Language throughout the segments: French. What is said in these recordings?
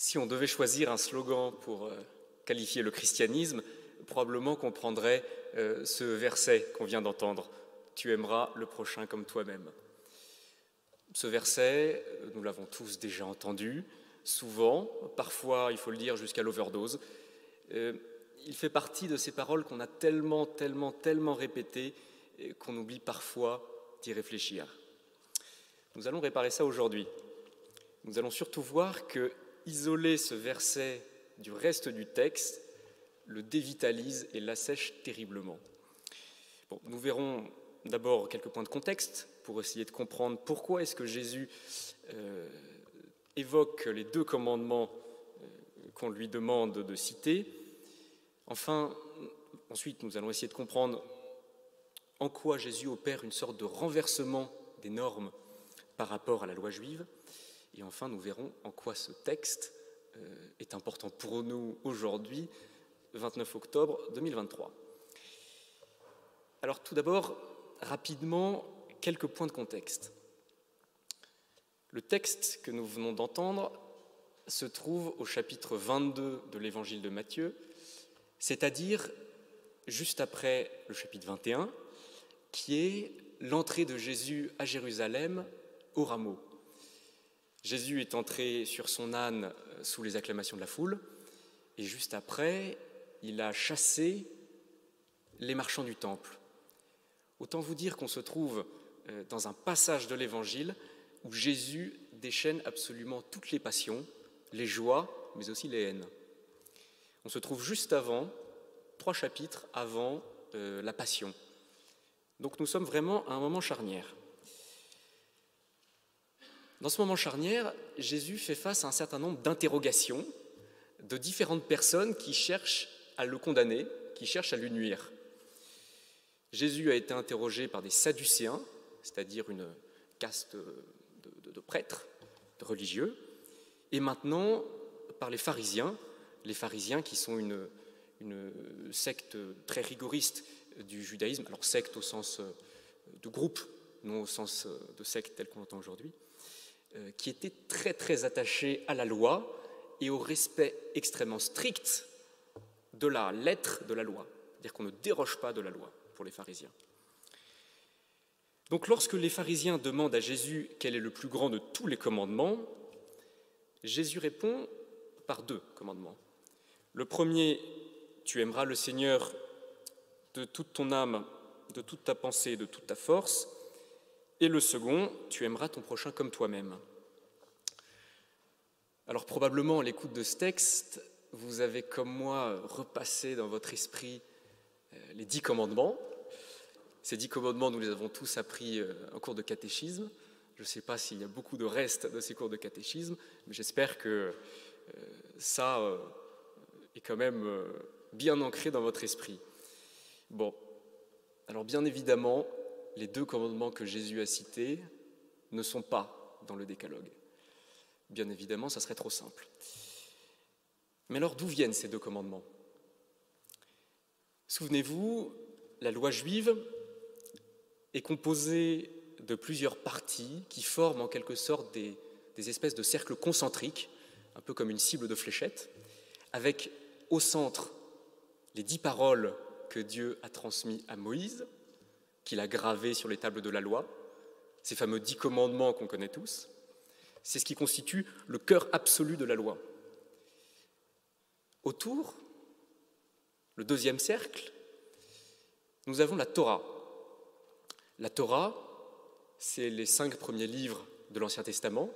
Si on devait choisir un slogan pour qualifier le christianisme, probablement qu'on prendrait ce verset qu'on vient d'entendre. « Tu aimeras le prochain comme toi-même ». Ce verset, nous l'avons tous déjà entendu, souvent, parfois, il faut le dire, jusqu'à l'overdose. Il fait partie de ces paroles qu'on a tellement répétées qu'on oublie parfois d'y réfléchir. Nous allons réparer ça aujourd'hui. Nous allons surtout voir que isoler ce verset du reste du texte le dévitalise et l'assèche terriblement. Bon, nous verrons d'abord quelques points de contexte pour essayer de comprendre pourquoi est-ce que Jésus évoque les deux commandements qu'on lui demande de citer. Enfin, ensuite, nous allons essayer de comprendre en quoi Jésus opère une sorte de renversement des normes par rapport à la loi juive. Et enfin, nous verrons en quoi ce texte est important pour nous aujourd'hui, 29 octobre 2023. Alors tout d'abord, rapidement, quelques points de contexte. Le texte que nous venons d'entendre se trouve au chapitre 22 de l'évangile de Matthieu, c'est-à-dire juste après le chapitre 21, qui est l'entrée de Jésus à Jérusalem au rameau. Jésus est entré sur son âne sous les acclamations de la foule, et juste après, il a chassé les marchands du temple. Autant vous dire qu'on se trouve dans un passage de l'Évangile où Jésus déchaîne absolument toutes les passions, les joies, mais aussi les haines. On se trouve juste avant, 3 chapitres avant la Passion. Donc nous sommes vraiment à un moment charnière. Dans ce moment charnière, Jésus fait face à un certain nombre d'interrogations de différentes personnes qui cherchent à le condamner, qui cherchent à lui nuire. Jésus a été interrogé par des Sadducéens, c'est-à-dire une caste de prêtres, de religieux, et maintenant par les pharisiens qui sont une secte très rigoriste du judaïsme, alors secte au sens de groupe, non au sens de secte tel qu'on l'entend aujourd'hui, qui était très attaché à la loi et au respect extrêmement strict de la lettre de la loi, c'est-à-dire qu'on ne déroge pas de la loi pour les pharisiens. Donc lorsque les pharisiens demandent à Jésus quel est le plus grand de tous les commandements, Jésus répond par 2 commandements. Le premier, tu aimeras le Seigneur de toute ton âme, de toute ta pensée, de toute ta force. Et le second, tu aimeras ton prochain comme toi-même. Alors probablement, à l'écoute de ce texte, vous avez comme moi repassé dans votre esprit les 10 commandements. Ces 10 commandements, nous les avons tous appris en cours de catéchisme. Je ne sais pas s'il y a beaucoup de restes de ces cours de catéchisme, mais j'espère que ça est quand même bien ancré dans votre esprit. Bon, alors bien évidemment, les 2 commandements que Jésus a cités ne sont pas dans le décalogue. Bien évidemment, ça serait trop simple. Mais alors d'où viennent ces 2 commandements ? Souvenez-vous, la loi juive est composée de plusieurs parties qui forment en quelque sorte des espèces de cercles concentriques, un peu comme une cible de fléchette, avec au centre les 10 paroles que Dieu a transmises à Moïse, qu'il a gravées sur les tables de la loi, ces fameux 10 commandements qu'on connaît tous. C'est ce qui constitue le cœur absolu de la loi. Autour, le 2e cercle, nous avons la Torah. La Torah, c'est les 5 premiers livres de l'Ancien Testament,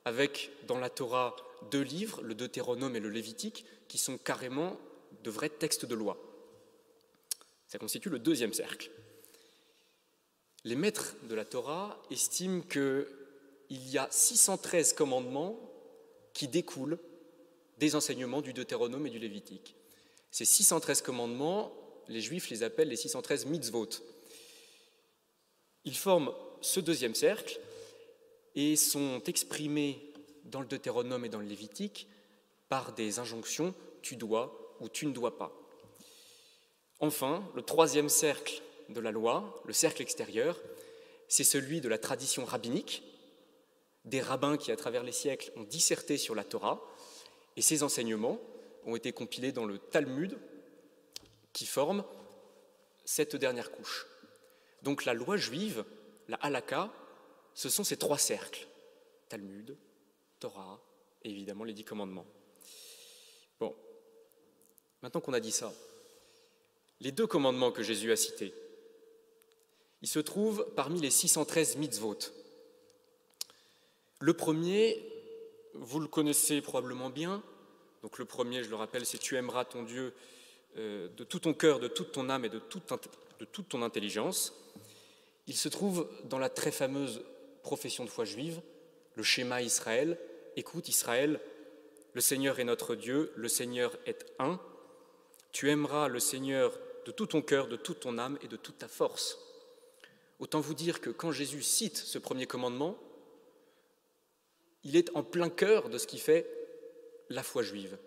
avec dans la Torah 2 livres, le Deutéronome et le Lévitique, qui sont carrément de vrais textes de loi. Ça constitue le 2e cercle. Les maîtres de la Torah estiment qu'il y a 613 commandements qui découlent des enseignements du Deutéronome et du Lévitique. Ces 613 commandements, les Juifs les appellent les 613 mitzvot. Ils forment ce 2e cercle et sont exprimés dans le Deutéronome et dans le Lévitique par des injonctions « tu dois » ou « tu ne dois pas ». Enfin, le 3e cercle de la loi, le cercle extérieur, c'est celui de la tradition rabbinique, des rabbins qui, à travers les siècles, ont disserté sur la Torah, et ces enseignements ont été compilés dans le Talmud, qui forme cette dernière couche. Donc la loi juive, la halakha, ce sont ces 3 cercles, Talmud, Torah et évidemment les 10 commandements. Bon, maintenant qu'on a dit ça, les 2 commandements que Jésus a cités, ils se trouvent parmi les 613 mitzvot. Le premier, vous le connaissez probablement bien, donc le premier, je le rappelle, c'est « Tu aimeras ton Dieu de tout ton cœur, de toute ton âme et de toute ton intelligence ». Il se trouve dans la très fameuse profession de foi juive, le schéma Israël. Écoute Israël, le Seigneur est notre Dieu, le Seigneur est un. Tu aimeras le Seigneur de tout ton cœur, de toute ton âme et de toute ta force. Autant vous dire que quand Jésus cite ce premier commandement, il est en plein cœur de ce qui fait la foi juive.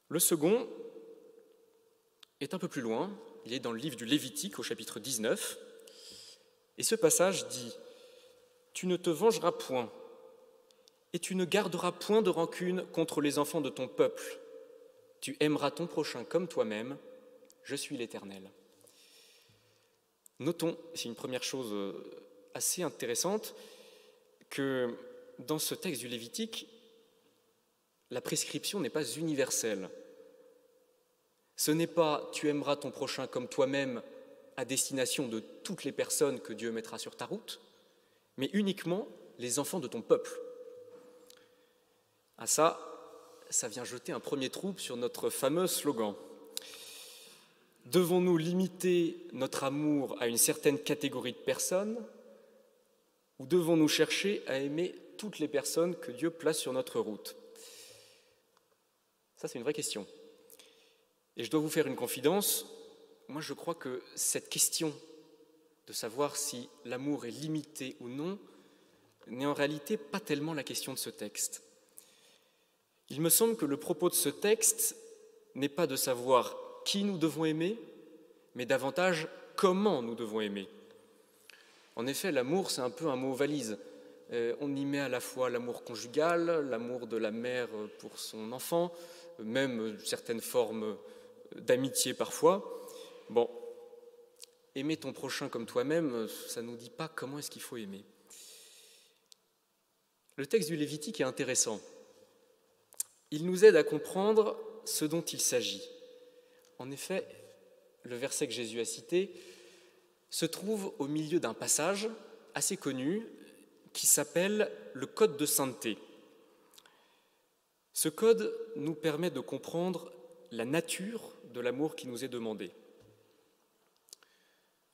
Le second est un peu plus loin, il est dans le livre du Lévitique au chapitre 19, et ce passage dit « Tu ne te vengeras point, et tu ne garderas point de rancune contre les enfants de ton peuple. Tu aimeras ton prochain comme toi-même, je suis l'Éternel. » Notons, c'est une première chose assez intéressante, que dans ce texte du Lévitique, la prescription n'est pas universelle. Ce n'est pas « tu aimeras ton prochain comme toi-même » à destination de toutes les personnes que Dieu mettra sur ta route, mais uniquement les enfants de ton peuple. Ah ça vient jeter un premier trou sur notre fameux slogan. Devons-nous limiter notre amour à une certaine catégorie de personnes ou devons-nous chercher à aimer toutes les personnes que Dieu place sur notre route? Ça, c'est une vraie question. Et je dois vous faire une confidence, moi je crois que cette question de savoir si l'amour est limité ou non n'est en réalité pas tellement la question de ce texte. Il me semble que le propos de ce texte n'est pas de savoir qui nous devons aimer, mais davantage comment nous devons aimer. En effet, l'amour, c'est un peu un mot valise. On y met à la fois l'amour conjugal, l'amour de la mère pour son enfant, même certaines formes d'amitié parfois. Bon, aimer ton prochain comme toi-même, ça ne nous dit pas comment est-ce qu'il faut aimer. Le texte du Lévitique est intéressant. Il nous aide à comprendre ce dont il s'agit. En effet, le verset que Jésus a cité se trouve au milieu d'un passage assez connu qui s'appelle le Code de sainteté. Ce code nous permet de comprendre la nature de l'amour qui nous est demandé.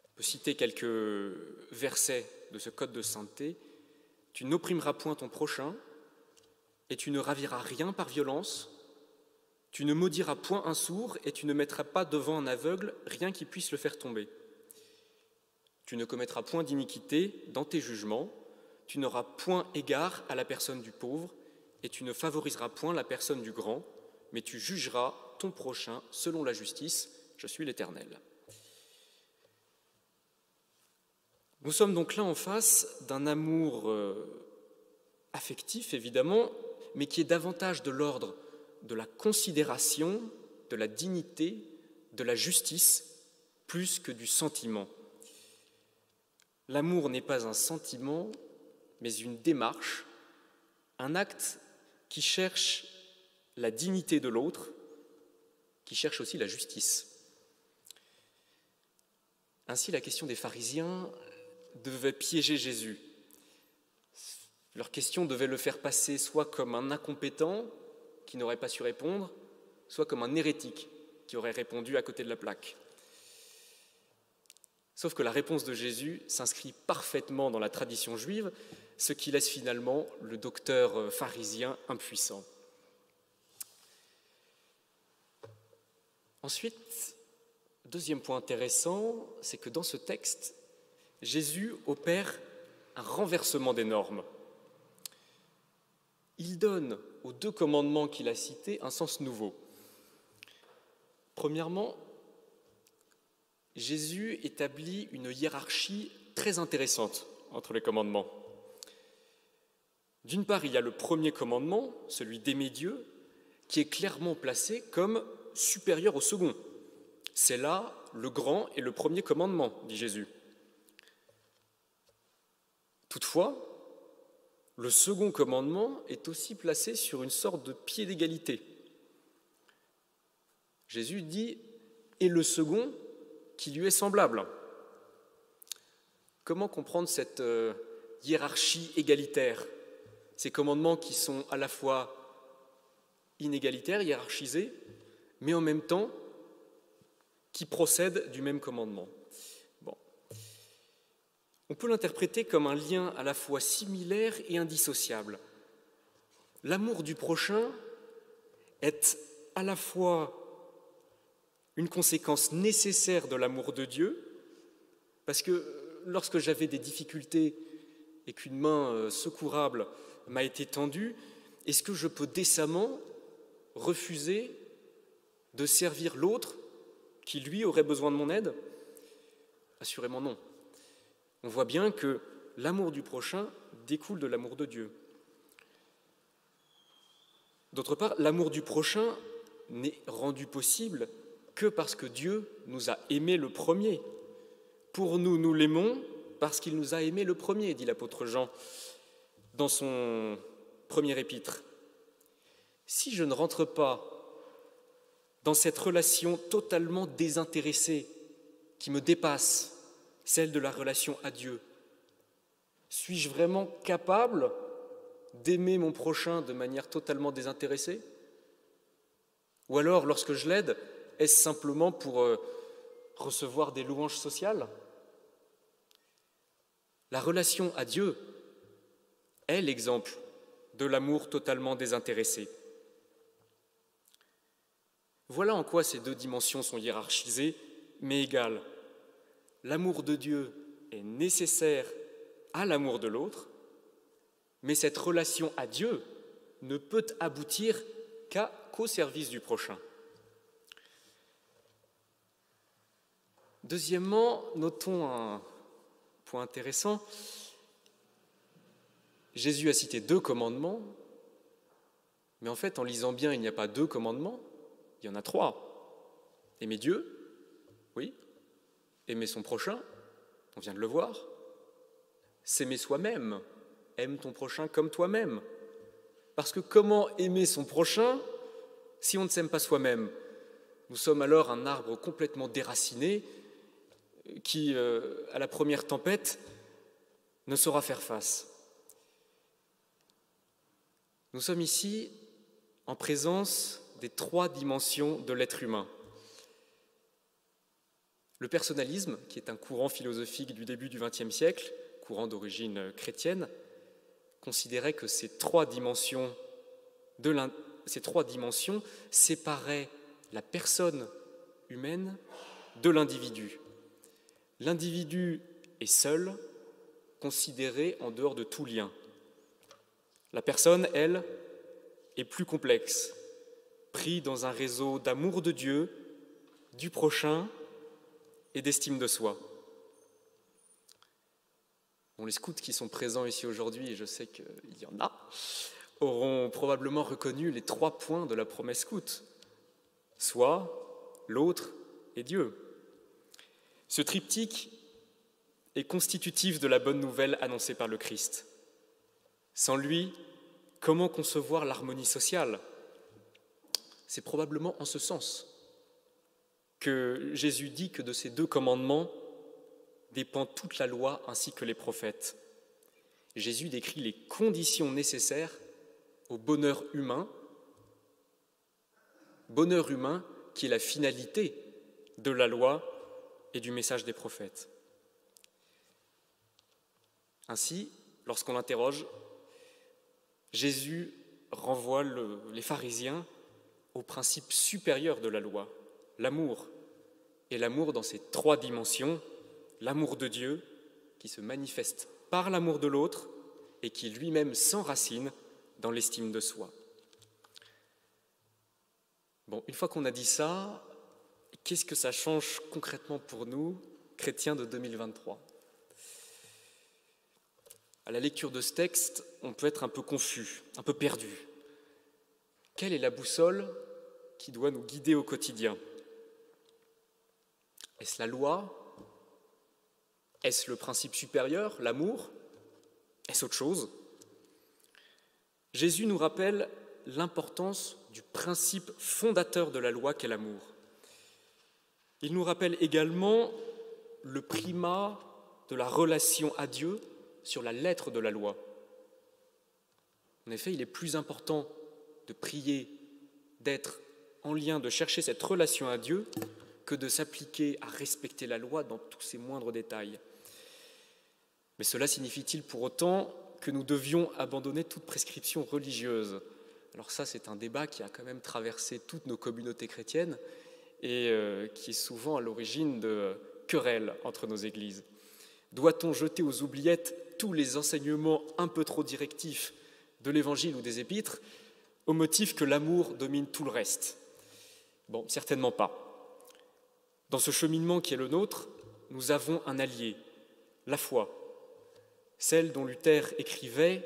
On peut citer quelques versets de ce Code de sainteté. « Tu n'opprimeras point ton prochain, et tu ne raviras rien par violence. Tu ne maudiras point un sourd, et tu ne mettras pas devant un aveugle rien qui puisse le faire tomber. Tu ne commettras point d'iniquité dans tes jugements. Tu n'auras point égard à la personne du pauvre, et tu ne favoriseras point la personne du grand, mais tu jugeras ton prochain selon la justice. Je suis l'Éternel. » Nous sommes donc là en face d'un amour affectif, évidemment, mais qui est davantage de l'ordre de la considération, de la dignité, de la justice, plus que du sentiment. L'amour n'est pas un sentiment, mais une démarche, un acte qui cherche la dignité de l'autre, qui cherche aussi la justice. Ainsi, la question des pharisiens devait piéger Jésus. Leur question devait le faire passer soit comme un incompétent qui n'aurait pas su répondre, soit comme un hérétique qui aurait répondu à côté de la plaque. Sauf que la réponse de Jésus s'inscrit parfaitement dans la tradition juive, ce qui laisse finalement le docteur pharisien impuissant. Ensuite, deuxième point intéressant, c'est que dans ce texte, Jésus opère un renversement des normes. Il donne aux 2 commandements qu'il a cités un sens nouveau. Premièrement, Jésus établit une hiérarchie très intéressante entre les commandements. D'une part, il y a le premier commandement, celui d'aimer Dieu, qui est clairement placé comme supérieur au second. C'est là le grand et le premier commandement, dit Jésus. Toutefois, le second commandement est aussi placé sur une sorte de pied d'égalité. Jésus dit « et le second qui lui est semblable ». Comment comprendre cette hiérarchie égalitaire? Ces commandements qui sont à la fois inégalitaires, hiérarchisés, mais en même temps qui procèdent du même commandement. Bon. On peut l'interpréter comme un lien à la fois similaire et indissociable. L'amour du prochain est à la fois une conséquence nécessaire de l'amour de Dieu, parce que lorsque j'avais des difficultés et qu'une main secourable m'a été tendue, est-ce que je peux décemment refuser de servir l'autre qui, lui, aurait besoin de mon aide? Assurément non. On voit bien que l'amour du prochain découle de l'amour de Dieu. D'autre part, l'amour du prochain n'est rendu possible que parce que Dieu nous a aimés le premier. Pour nous, nous l'aimons parce qu'il nous a aimés le premier, dit l'apôtre Jean dans son premier épître. Si je ne rentre pas dans cette relation totalement désintéressée qui me dépasse, celle de la relation à Dieu, suis-je vraiment capable d'aimer mon prochain de manière totalement désintéressée? Ou alors, lorsque je l'aide, est-ce simplement pour recevoir des louanges sociales? La relation à Dieu est l'exemple de l'amour totalement désintéressé. Voilà en quoi ces deux dimensions sont hiérarchisées, mais égales. L'amour de Dieu est nécessaire à l'amour de l'autre, mais cette relation à Dieu ne peut aboutir qu'au service du prochain. Deuxièmement, notons un point intéressant. Jésus a cité 2 commandements, mais en fait, en lisant bien, il n'y a pas 2 commandements, il y en a 3. Aimer Dieu, oui. Aimer son prochain, on vient de le voir. S'aimer soi-même, aime ton prochain comme toi-même. Parce que comment aimer son prochain si on ne s'aime pas soi-même? Nous sommes alors un arbre complètement déraciné qui, à la première tempête, ne saura faire face. Nous sommes ici en présence des 3 dimensions de l'être humain. Le personnalisme, qui est un courant philosophique du début du XXe siècle, courant d'origine chrétienne, considérait que ces 3 dimensions séparaient la personne humaine de l'individu. L'individu est seul, considéré en dehors de tout lien. La personne, elle, est plus complexe, pris dans un réseau d'amour de Dieu, du prochain et d'estime de soi. Bon, les scouts qui sont présents ici aujourd'hui, et je sais qu'il y en a, auront probablement reconnu les 3 points de la promesse scout. Soi, l'autre et Dieu. Ce triptyque est constitutif de la bonne nouvelle annoncée par le Christ. Sans lui, comment concevoir l'harmonie sociale? C'est probablement en ce sens que Jésus dit que de ces 2 commandements dépend toute la loi ainsi que les prophètes. Jésus décrit les conditions nécessaires au bonheur humain qui est la finalité de la loi et du message des prophètes. Ainsi, lorsqu'on l'interroge, Jésus renvoie les pharisiens au principe supérieur de la loi, l'amour. Et l'amour dans ses 3 dimensions, l'amour de Dieu qui se manifeste par l'amour de l'autre et qui lui-même s'enracine dans l'estime de soi. Bon, une fois qu'on a dit ça, qu'est-ce que ça change concrètement pour nous, chrétiens de 2023 ? à la lecture de ce texte, on peut être un peu confus, un peu perdu. Quelle est la boussole qui doit nous guider au quotidien? Est-ce la loi? Est-ce le principe supérieur, l'amour? Est-ce autre chose? Jésus nous rappelle l'importance du principe fondateur de la loi qu'est l'amour. Il nous rappelle également le primat de la relation à Dieu sur la lettre de la loi. En effet, il est plus important de prier, d'être en lien, de chercher cette relation à Dieu, que de s'appliquer à respecter la loi dans tous ses moindres détails. Mais cela signifie-t-il pour autant que nous devions abandonner toute prescription religieuse? Alors ça, c'est un débat qui a quand même traversé toutes nos communautés chrétiennes et qui est souvent à l'origine de querelles entre nos églises. Doit-on jeter aux oubliettes tous les enseignements un peu trop directifs de l'Évangile ou des Épîtres au motif que l'amour domine tout le reste? Bon, certainement pas. Dans ce cheminement qui est le nôtre, nous avons un allié, la foi, celle dont Luther écrivait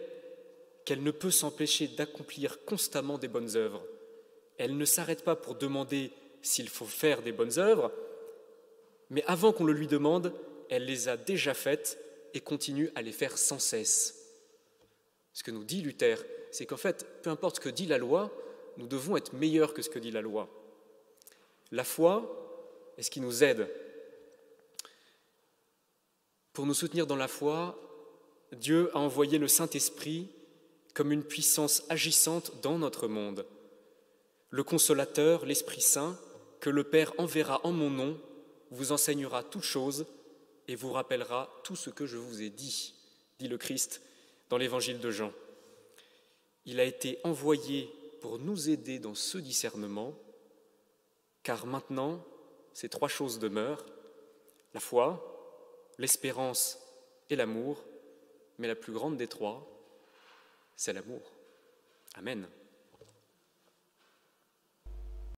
qu'elle ne peut s'empêcher d'accomplir constamment des bonnes œuvres. Elle ne s'arrête pas pour demander s'il faut faire des bonnes œuvres, mais avant qu'on le lui demande, elle les a déjà faites et continue à les faire sans cesse. Ce que nous dit Luther, c'est qu'en fait, peu importe ce que dit la loi, nous devons être meilleurs que ce que dit la loi. La foi est ce qui nous aide. Pour nous soutenir dans la foi, Dieu a envoyé le Saint-Esprit comme une puissance agissante dans notre monde. Le Consolateur, l'Esprit Saint, que le Père enverra en mon nom, vous enseignera toutes choses et vous rappellera tout ce que je vous ai dit, dit le Christ dans l'Évangile de Jean. Il a été envoyé pour nous aider dans ce discernement, car maintenant, ces trois choses demeurent, la foi, l'espérance et l'amour, mais la plus grande des trois, c'est l'amour. Amen.